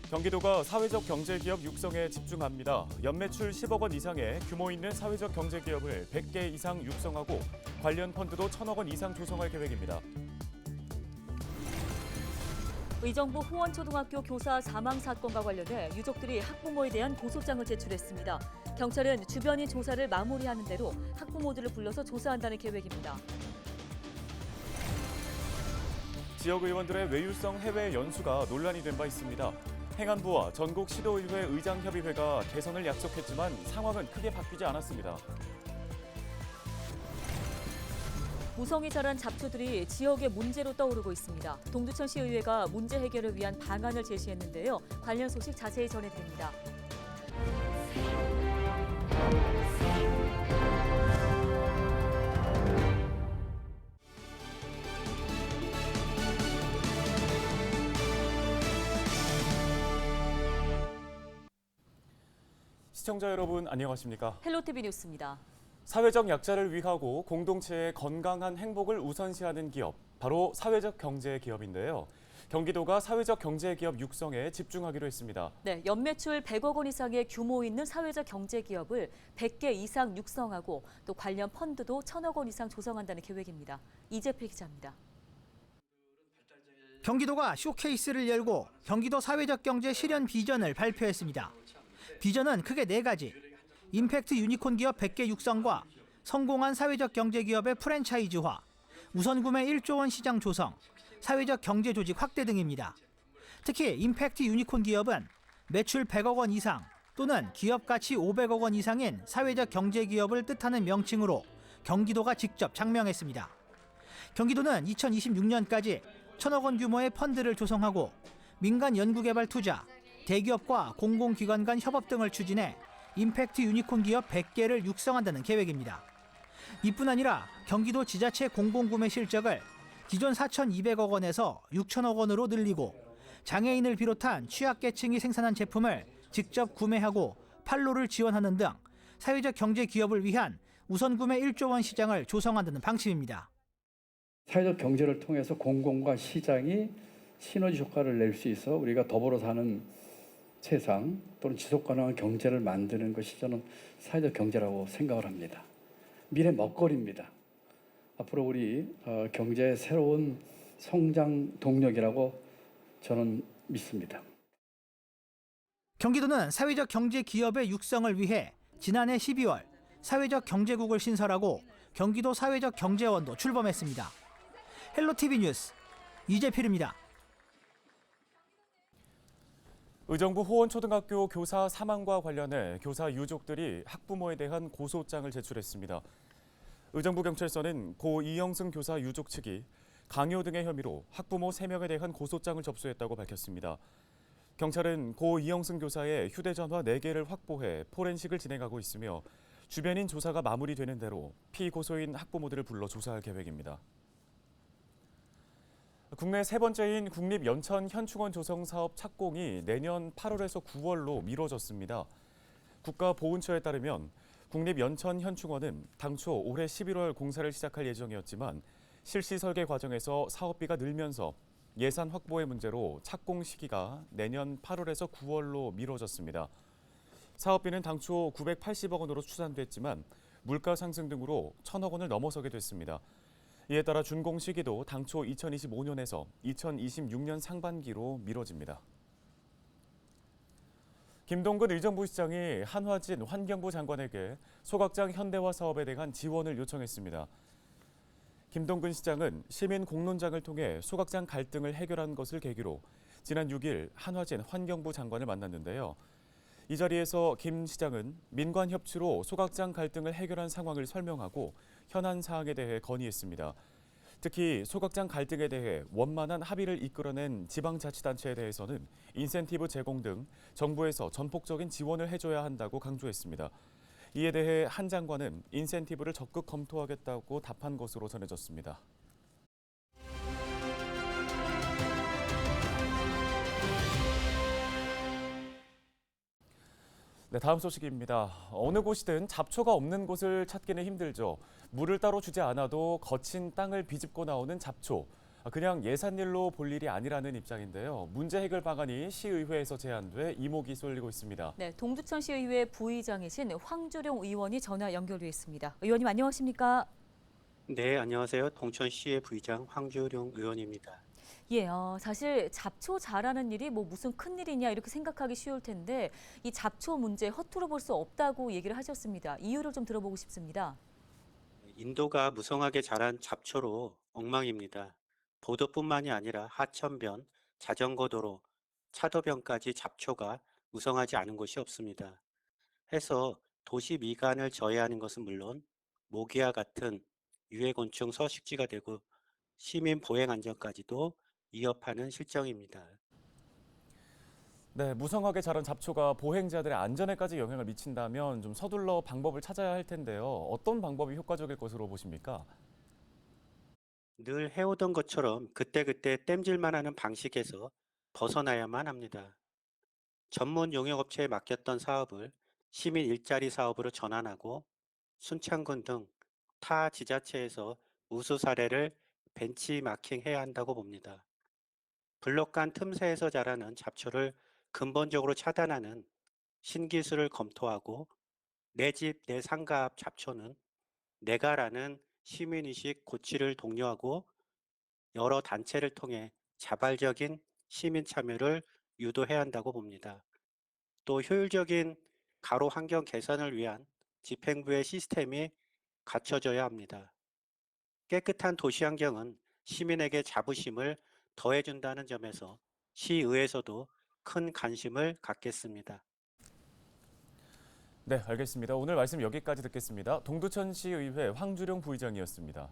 경기도가 사회적 경제기업 육성에 집중합니다. 연매출 10억 원 이상의 규모 있는 사회적 경제기업을 100개 이상 육성하고 관련 펀드도 1,000억 원 이상 조성할 계획입니다. 의정부 호원초등학교 교사 사망 사건과 관련해 유족들이 학부모에 대한 고소장을 제출했습니다. 경찰은 주변이 조사를 마무리하는 대로 학부모들을 불러서 조사한다는 계획입니다. 지역 의원들의 외유성 해외 연수가 논란이 된 바 있습니다. 행안부와 전국 시도의회 의장협의회가 개선을 약속했지만 상황은 크게 바뀌지 않았습니다. 무성이 자란 잡초들이 지역의 문제로 떠오르고 있습니다. 동두천시의회가 문제 해결을 위한 방안을 제시했는데요. 관련 소식 자세히 전해드립니다. 시청자 여러분 안녕하십니까? 헬로티비 뉴스입니다. 사회적 약자를 위하고 공동체의 건강한 행복을 우선시하는 기업, 바로 사회적 경제기업인데요. 경기도가 사회적 경제기업 육성에 집중하기로 했습니다. 네, 연매출 100억 원 이상의 규모 있는 사회적 경제기업을 100개 이상 육성하고 또 관련 펀드도 1,000억 원 이상 조성한다는 계획입니다. 이재필 기자입니다. 경기도가 쇼케이스를 열고 경기도 사회적 경제 실현 비전을 발표했습니다. 비전은 크게 4가지. 임팩트 유니콘 기업 100개 육성과 성공한 사회적 경제 기업의 프랜차이즈화, 우선 구매 1조 원 시장 조성, 사회적 경제 조직 확대 등입니다. 특히 임팩트 유니콘 기업은 매출 100억 원 이상 또는 기업 가치 500억 원 이상인 사회적 경제 기업을 뜻하는 명칭으로 경기도가 직접 장명했습니다. 경기도는 2026년까지 1,000억 원 규모의 펀드를 조성하고 민간 연구개발 투자, 대기업과 공공기관 간 협업 등을 추진해 임팩트 유니콘 기업 100개를 육성한다는 계획입니다. 이뿐 아니라 경기도 지자체 공공구매 실적을 기존 4,200억 원에서 6,000억 원으로 늘리고 장애인을 비롯한 취약계층이 생산한 제품을 직접 구매하고 판로를 지원하는 등 사회적 경제 기업을 위한 우선 구매 1조 원 시장을 조성한다는 방침입니다. 사회적 경제를 통해서 공공과 시장이 시너지 효과를 낼 수 있어 우리가 더불어 사는 세상 또는 지속가능한 경제를 만드는 것이 저는 사회적 경제라고 생각을 합니다. 미래 먹거리입니다. 앞으로 우리 경제의 새로운 성장 동력이라고 저는 믿습니다. 경기도는 사회적 경제 기업의 육성을 위해 지난해 12월 사회적 경제국을 신설하고 경기도 사회적 경제원도 출범했습니다. 헬로티비 뉴스 이재필입니다. 의정부 호원초등학교 교사 사망과 관련해 교사 유족들이 학부모에 대한 고소장을 제출했습니다. 의정부경찰서는 고 이영승 교사 유족 측이 강요 등의 혐의로 학부모 3명에 대한 고소장을 접수했다고 밝혔습니다. 경찰은 고 이영승 교사의 휴대전화 4개를 확보해 포렌식을 진행하고 있으며 주변인 조사가 마무리되는 대로 피고소인 학부모들을 불러 조사할 계획입니다. 국내 3번째인 국립연천현충원 조성 사업 착공이 내년 8월에서 9월로 미뤄졌습니다. 국가보훈처에 따르면 국립연천현충원은 당초 올해 11월 공사를 시작할 예정이었지만 실시 설계 과정에서 사업비가 늘면서 예산 확보의 문제로 착공 시기가 내년 8월에서 9월로 미뤄졌습니다. 사업비는 당초 980억 원으로 추산됐지만 물가 상승 등으로 1,000억 원을 넘어서게 됐습니다. 이에 따라 준공 시기도 당초 2025년에서 2026년 상반기로 미뤄집니다. 김동근 의정부시장이 한화진 환경부 장관에게 소각장 현대화 사업에 대한 지원을 요청했습니다. 김동근 시장은 시민 공론장을 통해 소각장 갈등을 해결한 것을 계기로 지난 6일 한화진 환경부 장관을 만났는데요. 이 자리에서 김 시장은 민관 협치로 소각장 갈등을 해결한 상황을 설명하고 현안 사항에 대해 건의했습니다. 특히 소각장 갈등에 대해 원만한 합의를 이끌어낸 지방자치단체에 대해서는 인센티브 제공 등 정부에서 전폭적인 지원을 해줘야 한다고 강조했습니다. 이에 대해 한 장관은 인센티브를 적극 검토하겠다고 답한 것으로 전해졌습니다. 네, 다음 소식입니다. 어느 곳이든 잡초가 없는 곳을 찾기는 힘들죠. 물을 따로 주지 않아도 거친 땅을 비집고 나오는 잡초. 그냥 예산일로 볼 일이 아니라는 입장인데요. 문제 해결 방안이 시의회에서 제안돼 이목이 쏠리고 있습니다. 네, 동두천시의회 부의장이신 황주룡 의원이 전화 연결돼 있습니다. 의원님 안녕하십니까? 네, 안녕하세요. 동천시의 부의장 황주룡 의원입니다. 예, 사실 잡초 잘하는 일이 뭐 무슨 큰일이냐 이렇게 생각하기 쉬울 텐데 이 잡초 문제 허투루 볼 수 없다고 얘기를 하셨습니다. 이유를 좀 들어보고 싶습니다. 인도가 무성하게 자란 잡초로 엉망입니다. 보도뿐만이 아니라 하천변, 자전거도로, 차도변까지 잡초가 무성하지 않은 곳이 없습니다. 해서 도시 미관을 저해하는 것은 물론 모기와 같은 유해곤충 서식지가 되고 시민 보행 안전까지도 위협하는 실정입니다. 네, 무성하게 자란 잡초가 보행자들의 안전에까지 영향을 미친다면 좀 서둘러 방법을 찾아야 할 텐데요. 어떤 방법이 효과적일 것으로 보십니까? 늘 해오던 것처럼 그때그때 땜질만 하는 방식에서 벗어나야만 합니다. 전문 용역업체에 맡겼던 사업을 시민 일자리 사업으로 전환하고 순창군 등 타 지자체에서 우수 사례를 벤치마킹해야 한다고 봅니다. 블록 간 틈새에서 자라는 잡초를 근본적으로 차단하는 신기술을 검토하고 내 집, 내 상가 앞 잡초는 내가라는 시민의식 고취를 독려하고 여러 단체를 통해 자발적인 시민 참여를 유도해야 한다고 봅니다. 또 효율적인 가로 환경 개선을 위한 집행부의 시스템이 갖춰져야 합니다. 깨끗한 도시 환경은 시민에게 자부심을 더해준다는 점에서 시의회에서도 큰 관심을 갖겠습니다. 네, 알겠습니다. 오늘 말씀 여기까지 듣겠습니다. 동두천시의회 황주룡 부의장이었습니다.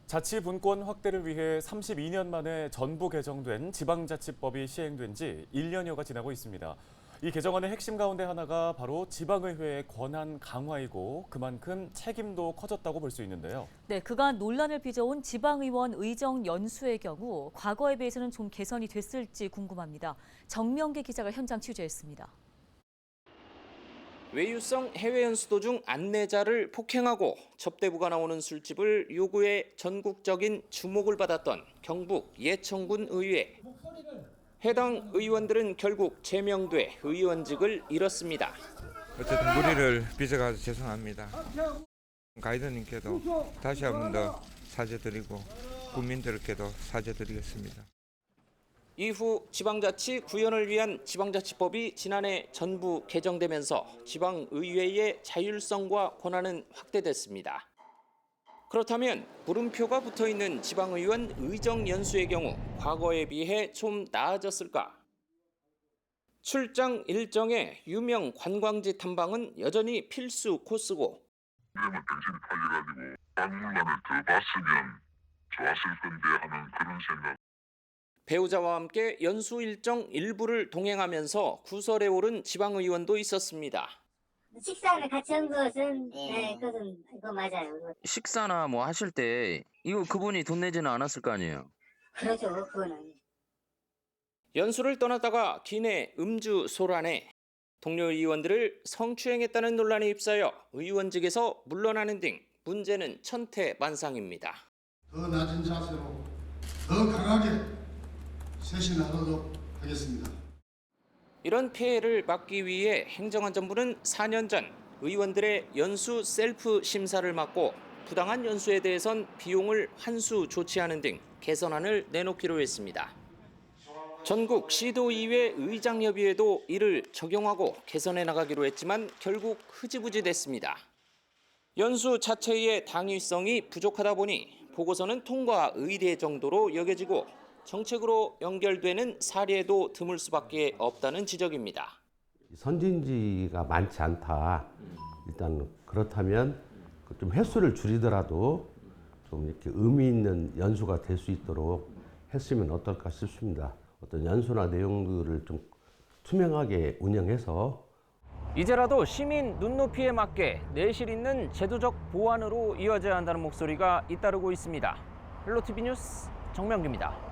자치분권 확대를 위해 32년 만에 전부 개정된 지방자치법이 시행된 지 1년여가 지나고 있습니다. 이 개정안의 핵심 가운데 하나가 바로 지방의회의 권한 강화이고 그만큼 책임도 커졌다고 볼 수 있는데요. 네, 그간 논란을 빚어온 지방의원 의정 연수의 경우 과거에 비해서는 좀 개선이 됐을지 궁금합니다. 정명기 기자가 현장 취재했습니다. 외유성 해외 연수도 중 안내자를 폭행하고 접대부가 나오는 술집을 요구해 전국적인 주목을 받았던 경북 예천군 의회. 해당 의원들은 결국 제명돼 의원직을 잃었습니다. 어쨌든 무리를 빚어가서 죄송합니다. 가이드님께도 다시 한 번 더 사죄드리고 국민들께도 사죄드리겠습니다. 이후 지방자치 구현을 위한 지방자치법이 지난해 전부 개정되면서 지방의회의 자율성과 권한은 확대됐습니다. 그렇다면 물음표가 붙어있는 지방의원 의정 연수의 경우 과거에 비해 좀 나아졌을까? 출장 일정에 유명 관광지 탐방은 여전히 필수 코스고 이러면 정신 팔려가지고 박물관을 더 봤으면 좋았을 건데 하는 그런 생각. 배우자와 함께 연수 일정 일부를 동행하면서 구설에 오른 지방의원도 있었습니다. 식사를 같이 한 것은 그거 맞아요. 식사나 뭐 하실 때 이거 그분이 돈 내지는 않았을 거 아니에요? 그렇죠. 그거는. 연수를 떠났다가 기내 음주 소란에 동료 의원들을 성추행했다는 논란에 휩싸여 의원직에서 물러나는 등 문제는 천태만상입니다. 더 낮은 자세로 더 강하게 쇄신하도록 하겠습니다. 이런 폐해를 막기 위해 행정안전부는 4년 전 의원들의 연수 셀프 심사를 맡고 부당한 연수에 대해선 비용을 환수 조치하는 등 개선안을 내놓기로 했습니다. 전국 시도의회 의장협의회도 이를 적용하고 개선해 나가기로 했지만 결국 흐지부지 됐습니다. 연수 자체의 당위성이 부족하다 보니 보고서는 통과 의례 정도로 여겨지고 정책으로 연결되는 사례도 드물 수밖에 없다는 지적입니다. 선진지가 많지 않다. 일단 그렇다면 좀 횟수를 줄이더라도 좀 이렇게 의미 있는 연수가 될 수 있도록 했으면 어떨까 싶습니다. 어떤 연수나 내용들을 좀 투명하게 운영해서 이제라도 시민 눈높이에 맞게 내실 있는 제도적 보완으로 이어져야 한다는 목소리가 잇따르고 있습니다. 헬로티비 뉴스 정명규입니다.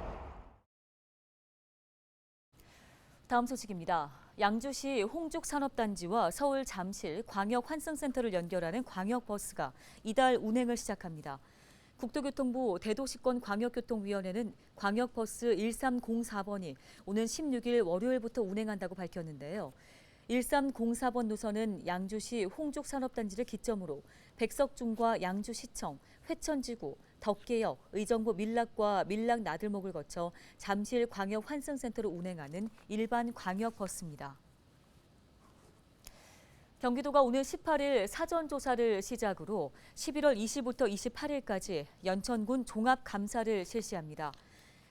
다음 소식입니다. 양주시 홍죽산업단지와 서울 잠실 광역환승센터를 연결하는 광역버스가 이달 운행을 시작합니다. 국토교통부 대도시권 광역교통위원회는 광역버스 1304번이 오는 16일 월요일부터 운행한다고 밝혔는데요. 1304번 노선은 양주시 홍죽산업단지를 기점으로 백석중과 양주시청, 회천지구, 덕계역, 의정부 밀락과 밀락 나들목을 거쳐 잠실 광역환승센터로 운행하는 일반 광역버스입니다. 경기도가 오늘 18일 사전조사를 시작으로 11월 20일부터 28일까지 연천군 종합감사를 실시합니다.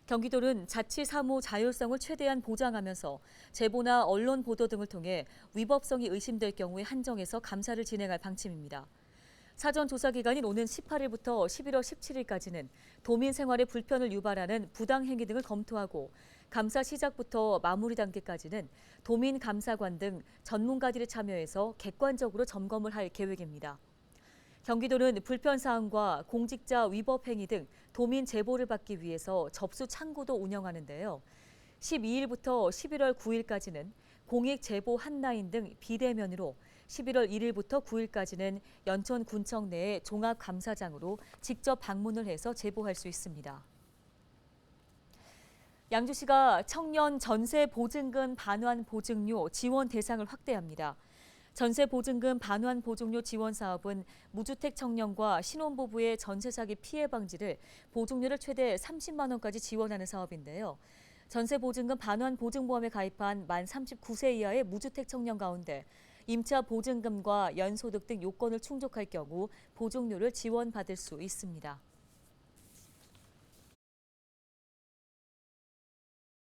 경기도는 자치 사무 자율성을 최대한 보장하면서 제보나 언론 보도 등을 통해 위법성이 의심될 경우에 한정해서 감사를 진행할 방침입니다. 사전 조사 기간인 오는 18일부터 11월 17일까지는 도민 생활에 불편을 유발하는 부당 행위 등을 검토하고 감사 시작부터 마무리 단계까지는 도민 감사관 등 전문가들이 참여해서 객관적으로 점검을 할 계획입니다. 경기도는 불편 사항과 공직자 위법 행위 등 도민 제보를 받기 위해서 접수 창구도 운영하는데요. 12일부터 11월 9일까지는 공익 제보 한라인 등 비대면으로 11월 1일부터 9일까지는 연천군청 내의 종합감사장으로 직접 방문을 해서 제보할 수 있습니다. 양주시가 청년 전세 보증금 반환 보증료 지원 대상을 확대합니다. 전세 보증금 반환 보증료 지원 사업은 무주택 청년과 신혼부부의 전세 사기 피해 방지를 보증료를 최대 30만 원까지 지원하는 사업인데요. 전세 보증금 반환 보증보험에 가입한 만 39세 이하의 무주택 청년 가운데 임차 보증금과 연소득 등 요건을 충족할 경우 보증료를 지원받을 수 있습니다.